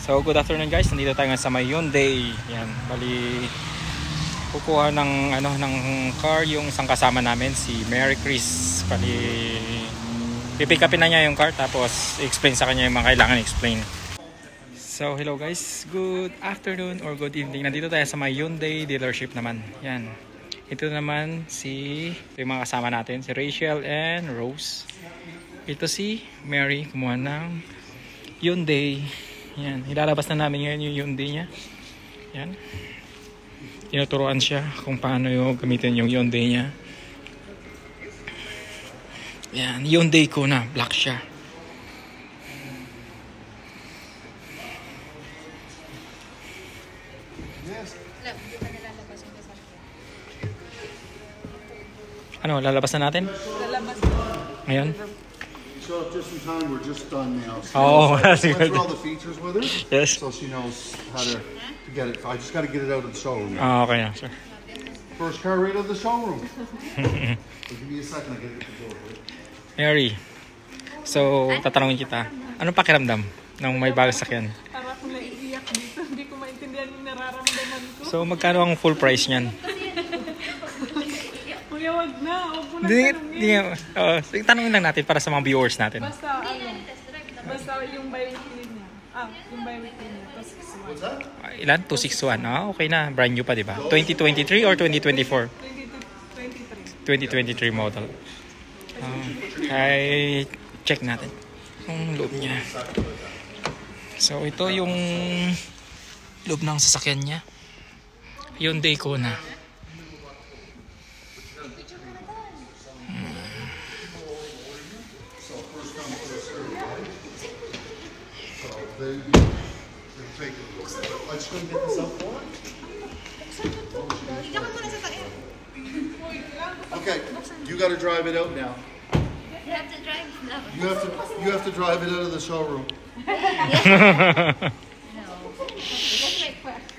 So good afternoon guys, nandito tayo sa may Hyundai. Yan, bali kukuha ng ng car yung isang kasama namin, si Mary Chris. Bali pipick upin na niya yung car tapos explain sa kanya yung mga kailangan explain. So hello guys, good afternoon or good evening. Nandito tayo sa may Hyundai dealership naman. Yan. Ito naman yung mga kasama natin, si Rachel and Rose. Ito si Mary, kumuha ng Hyundai. Yan, ilalabas na namin ngayon yung Hyundai niya. Yan. Tinuturuan siya kung paano yung gamitin yung Hyundai niya. Yan, Hyundai Kona, black siya. Ano, lalabas na natin? Lalabas. Ngayon? So just in time, we're just done now. So oh, that's went good. through all the features with her. Yes. So she knows how to get it. I just got to get it out of the showroom. Ah, okay na, sir. First car right out of the showroom. So give me a second, I get it to the door. Mary, so tatanungin kita, anong pakiramdam ng may bagong sakyan? Para akong naiiyak dito. Hindi ko maintindihan yung nararamdaman ko. So magkano ang full price niyan? Kuya, wag na. Huwag mo na tanungin. Tanungin lang natin para sa mga viewers natin. Basta yung bi-weekly niya. Yung bi-weekly niya. What's that? Ilan? 261. Okay na. Brand new pa, di ba? 2023 or 2024? 2023 model. Ay, check natin yung loob niya. So, ito yung loob ng sasakyan niya. Hyundai Kona. Let's go get this up for her. Okay, you got to drive it out now. You have to drive now. You have to drive it out of the showroom.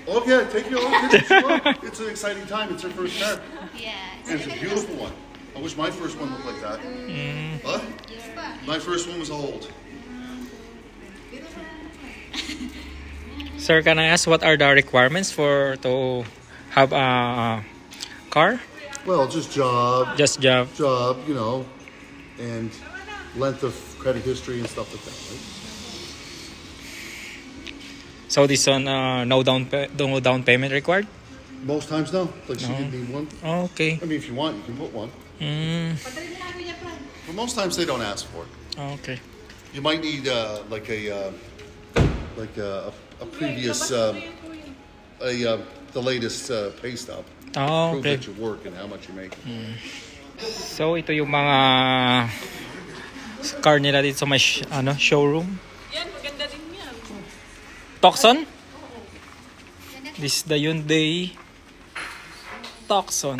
Okay, take your own time. It's an exciting time. It's her first car. Yeah. And it's a beautiful one. I wish my first one looked like that. Huh? My first one was old. Sir, can I ask what are the requirements for to have a car? Well, just job, Just job. you know, and length of credit history and stuff like that, right? So this one, no down payment required? Most times, no. Like, she didn't need one. Okay. I mean, if you want, you can put one. But most times, they don't ask for it. Okay. You might need, like a previous, the latest pay stub. Prove Okay. that you work and how much you make. So ito yung mga car nila dito sa may showroom. Yan, maganda din yan. Tucson? This is the Hyundai Tucson.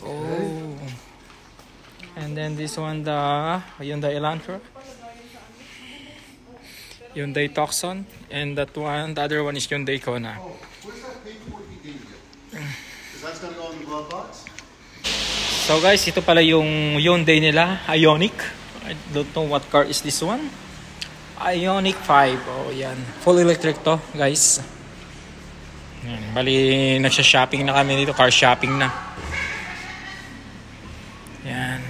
Oh. And then this one, the Hyundai Elantra. Hyundai Tucson. And that one, the other one is Hyundai Kona. Oh, where's that paperwork he gave you? Because that's going to go in the glove box? So guys, ito pala yung Hyundai nila, Ioniq. I don't know what car is this one. Ioniq 5. Oh, yan. Full electric to, guys. Yan. Bali, nagsha-shopping na kami dito. Car shopping na. Yan.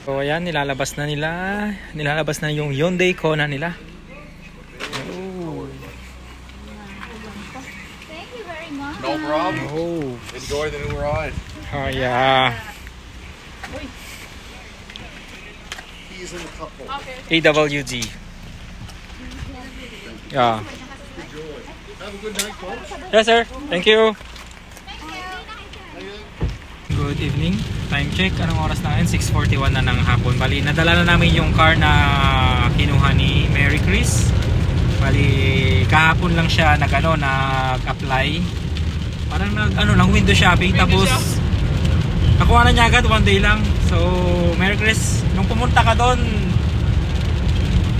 So, ayan. Nilalabas na yung Hyundai Kona nila. Oh. Thank you very much. No problem. Oh. Enjoy the new ride. Oh, yeah. He's in the couple. Okay. AWG. Yeah. Have a good night, folks. Yes, sir. Thank you. Good evening. Time check. Anong oras na ngayon? 6:41 na ng hapon. Bali, nadala na namin yung car na kinuha ni Mary Chris. Bali, kahapon lang siya nag-apply. Parang nag window shopping. Tapos, nakuha na niya agad, one day lang. So, Mary Chris, nung pumunta ka doon,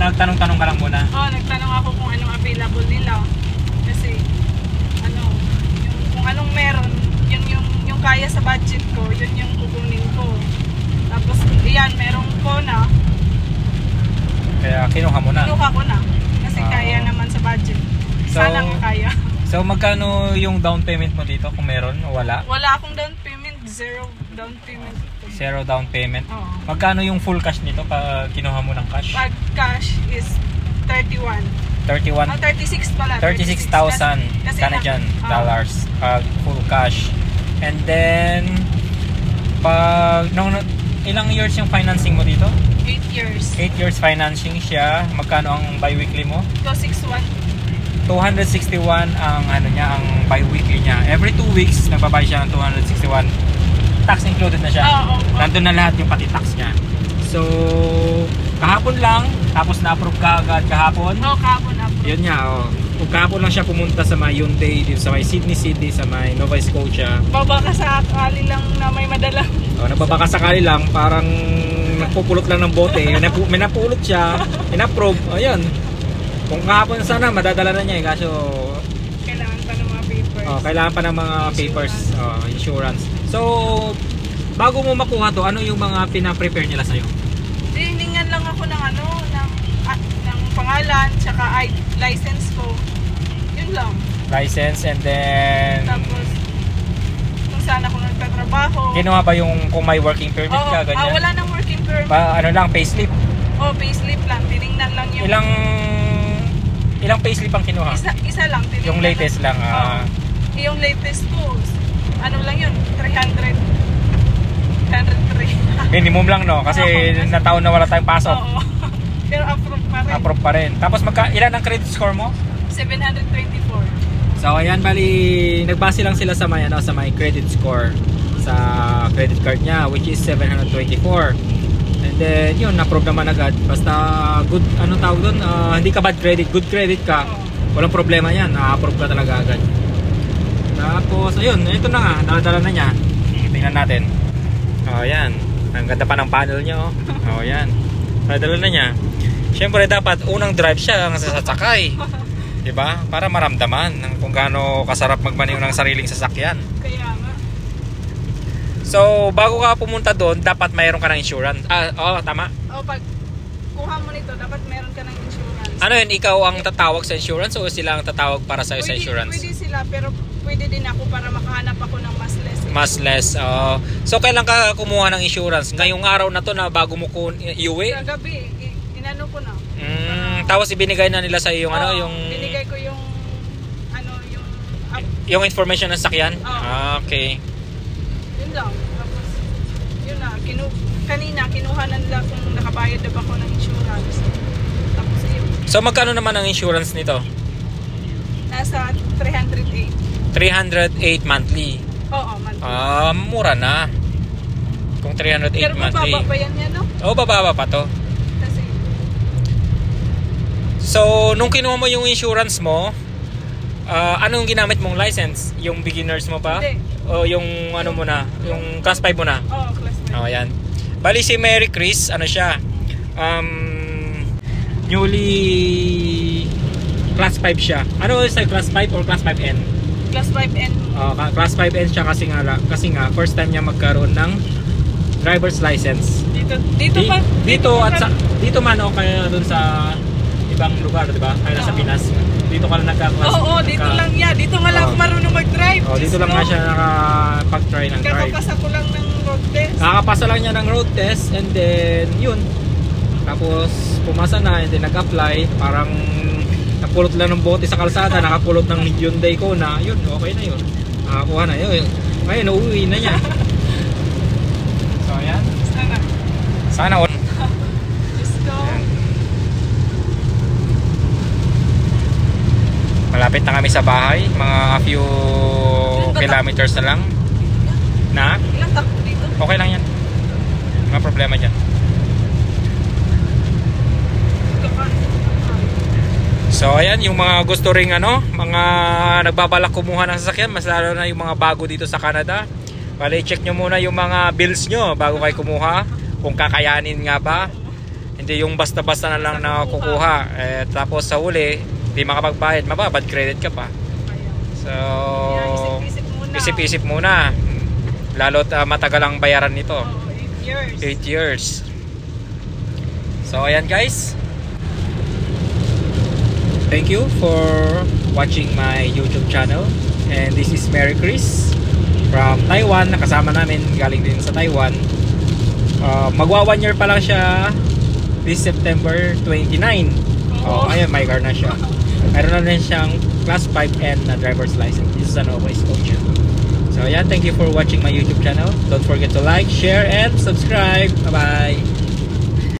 nagtanong-tanong ka lang muna. Nagtanong ako kung anong available nila. Kasi, kung anong meron, yun yung kaya sa budget ko, yun yung kukunin ko. Tapos, yan, merong Kona. kinuha mo na? Kinuha ko na. Kasi Ah. kaya naman sa budget. So- Sana nga kaya. So magkano yung down payment mo dito kung meron o wala? Wala akong down payment. Zero down payment. Zero down payment. Oo. Magkano yung full cash nito pag kinuha mo ng cash? Pag cash is 31. 31 Oh, 36 pala. 36,000 Kasi Canadian na- dollars pag full cash. And then pag ilang years yung financing mo dito? 8 years. 8 years financing siya. Magkano ang bi-weekly mo? 261. 261 ang ano niya, ang bi-weekly niya. Every 2 weeks nagbabayad siya ng 261. Tax included na siya. Oo. Nandun na lahat yung pati tax niya. So kahapon lang, tapos na-approve ka agad kahapon. Oo, kahapon approve. Yun nga, oh. Kung kahapon lang siya pumunta sa may Hyundai, dito sa may Sydney City, sa may Nova Scotia. Baba ka sa akali lang na may madala. Oh, nagbabaka sakali lang, parang nagpupulot lang ng bote. May napulot siya, in-approve. Ayan. Kung kahapon sana, madadala na niya eh. Kaso, Kailangan pa ng mga papers. kailangan pa ng mga papers, insurance. So, bago mo makuha to, ano yung mga pina-prepare nila sa'yo? Hiningan lang ako ng ng pangalan, tsaka license ko. Yun lang. License and then... Tapos, kung saan ako nagtatrabaho. Kinuha ba yung kung may working permit ka, ganyan? wala nang working permit. Ano lang, payslip? Payslip lang. Tinignan lang yung... Ilang payslip ang kinuha? Isa lang. Tinignan Yung latest lang. Yung latest ko, ano lang yun, 300. 303. Minimum lang, no? Kasi na taon na wala tayong pasok. Oo. Pero approve pa rin. Approve pa rin. Tapos ilan ang credit score mo? 724. So ayan, bali nagbase lang sila sa may sa may credit score sa credit card niya, which is 724. And then yun, na-approve naman agad. Basta good, anong tawag doon? Hindi ka bad credit, good credit ka. Walang problema yan, na-approve ka talaga agad. Tapos ayun, ito na nga, nakadala na niya. Tingnan natin. Ayan, ang ganda pa ng panel niya, oh. Ayan, nakadala na niya. Siyempre dapat unang drive siya ang sasakay. Diba? Para maramdaman kung gaano kasarap magmaneho ng sariling sasakyan. Kaya nga. So, bago ka pumunta doon, dapat mayroon ka ng insurance. Tama. Pag kuha mo nito, dapat meron ka ng insurance. Ano yun? Ikaw ang tatawag sa insurance o sila ang tatawag para sa'yo sa insurance? Pwede sila, pero pwede din ako para makahanap ako ng mas less. Mas less. So, kailan ka kumuha ng insurance? Ngayong araw na to na bago mo iuwi? Kagabi, inano ko na. Tapos ibinigay na nila sa iyo yung yung binigay ko yung yung information ng sakyan. Okay. Yun lang. Tapos yun na, kanina kinuha na nila kung nakabayad na ba ako ng insurance. Tapos yun. So magkano naman ang insurance nito? Nasa 308. 308 monthly. Oo, monthly. Mura na. Kung 308 Pero monthly. mababa pa yan no? Bababa pa to. Kasi So, nung kinuha mo yung insurance mo, anong ginamit mong license? Yung beginners mo pa? Hindi. O yung ano mo na? Yung class 5 mo na? Oo, class 5. Ayan. Bali si Mary Chris, ano siya? Newly class 5 siya. Ano sa class 5 or class 5N? Class 5N. Class 5N siya kasi nga first time niya magkaroon ng driver's license. Dito man o kaya doon sa ibang lugar, di ba? Kaya sa Pinas. Dito ka lang nagka-class. Oo, dito lang niya. Dito nga lang ako marunong mag-drive. Dito lang nga siya nakapag-try ng drive. Kakapasa ko lang ng road test. Nakapasa lang niya ng road test and then yun. Tapos pumasa na and then nag-apply. Parang napulot lang ng bote sa kalsada, nakapulot ng Hyundai ko na. Yun, okay na yun. Nakakuha na yun. Ngayon, uuwi na niya. So ayan. Sana on. Let's go. Malapit na kami sa bahay, mga few kilometers na lang. Na? Ilang takbo dito? Okay lang yan. Mga problema dyan. So ayan, yung mga gusto ring mga nagbabalak kumuha ng sasakyan, mas lalo na yung mga bago dito sa Canada. Bali, check nyo muna yung mga bills nyo bago kayo kumuha, kung kakayanin nga ba. Hindi yung basta-basta na lang na kukuha. Tapos sa huli, di makapagbayad, mababad credit ka pa. So, isip-isip muna. Lalo't matagal ang bayaran nito. 8 years. 8 years. So, ayan guys. thank you for watching my YouTube channel. And this is Mary Chris from Taiwan. Nakasama namin, galing din sa Taiwan. Magwa 1 year pa lang siya this September 29. Ayun, may car na siya. Mayroon na rin siyang class 5 and na driver's license. This is an always coach. So yeah, thank you for watching my YouTube channel. Don't forget to like, share, and subscribe. Bye bye.